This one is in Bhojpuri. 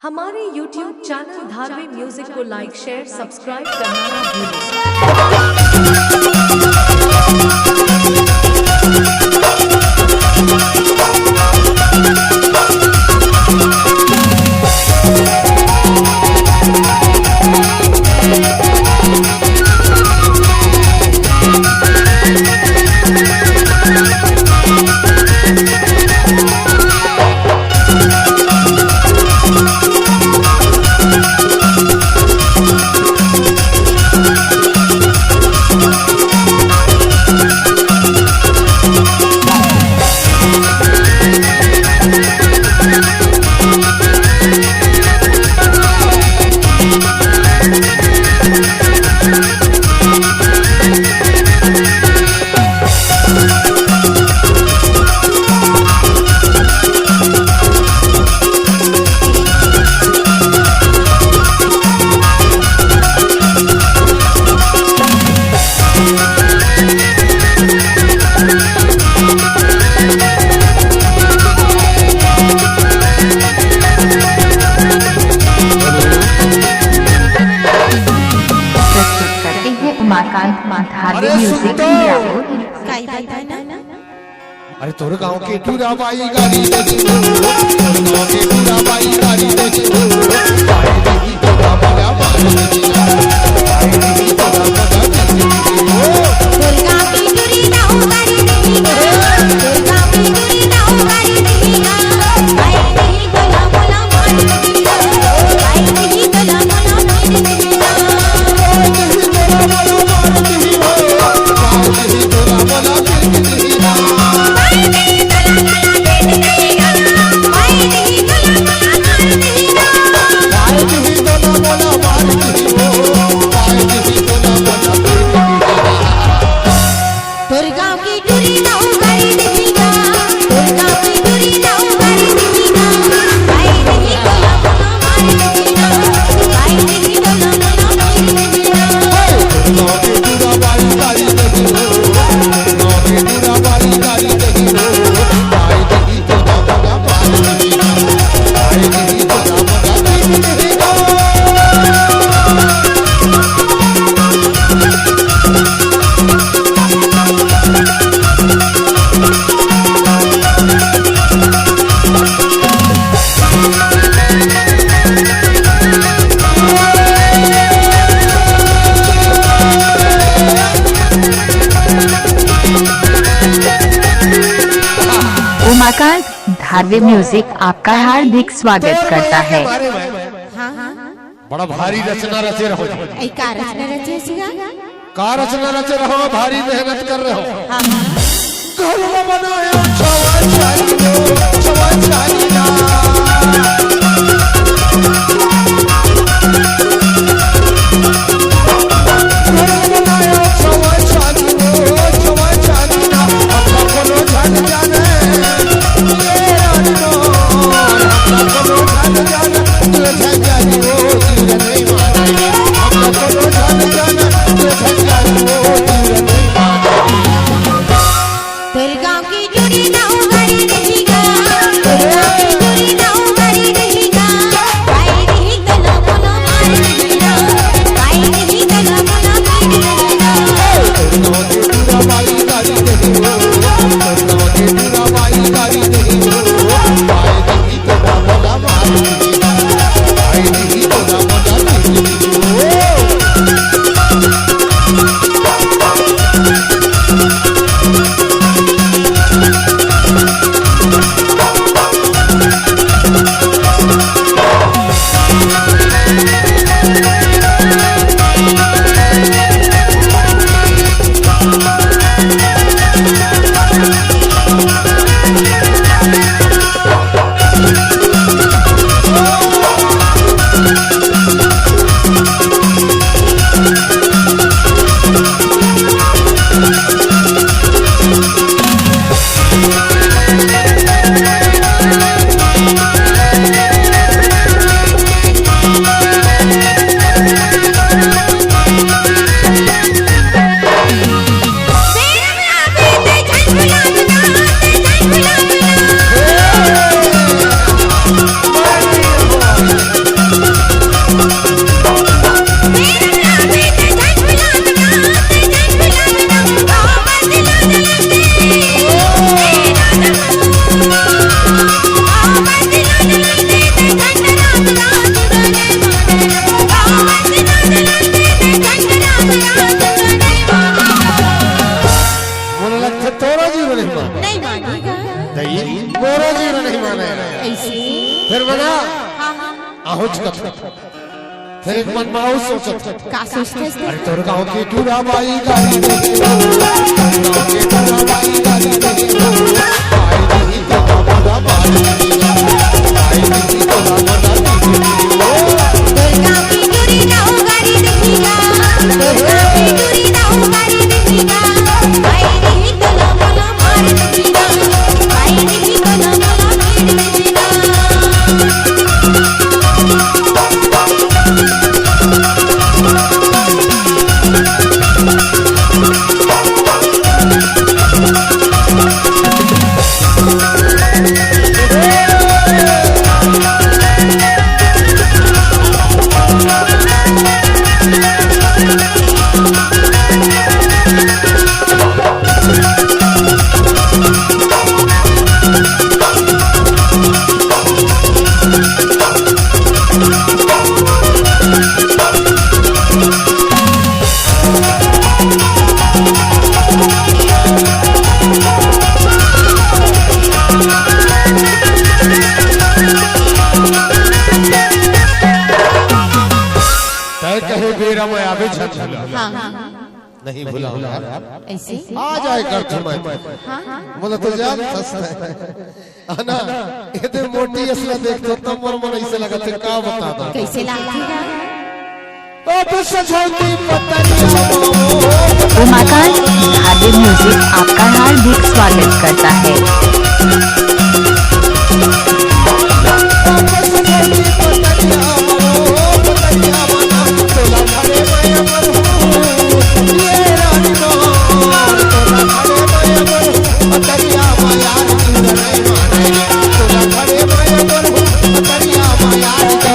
हमारे YouTube चैनल धारवी म्यूजिक को लाइक शेयर सब्सक्राइब करना ना भूलें। धारवी म्यूजिक अरे तोर गांव के टूरा बाई गाड़ी देखी तोर गांव के टूरा बाई गाड़ी देखी बाई देखी तोरा बड़ा बाई देखी बाई देखी तोरा बड़ा देखी तोर गांव की टूरी दाऊ गाड़ी देखी तोर गांव की टूरी दाऊ गाड़ी देखी बाई देखी तोला मोला मार देखी बाई देखी तोला मोला मार देखी उमाकांत धारवी म्यूजिक आपका हार्दिक स्वागत करता है। बड़ा भारी रचना रचे रहो का रचना रचे सिगा का रचना रचे रहो भारी मेहनत कर रहे हो घर में बनाया छवा चाली ना तोर गांव की टूरी दाऊ गाड़ी देखी तोर गांव की टूरी दाऊ आहुच कथ फिर एक मन माओ सोचत का सोचते अरे तोर गांव की टूरा बाई गाड़ी देखी हो गांव की टूरा बाई गाड़ी देखी हो आई नहीं तो बाबा बाई आई नहीं तो बाबा दुर्गा की टूरी दाऊ गाड़ी देखीगा दुर्गा की टूरी दाऊ गाड़ी देखीगा आई नहीं तो मोला मार देखीगा आई नहीं तो मोला मार देखीगा कहे बेरा में आवे छत हां नहीं भूला ऐसे आ जाए कर तुम्हें बोला तो जान सस्ता है ना ये मोटी असला देखतो तब मोर मन ऐसे लगा थे का बता दो कैसे लागेगा अब सजौती पतनिया उमाकांत धार्मिक म्यूजिक आपका हार्दिक स्वागत करता है। माया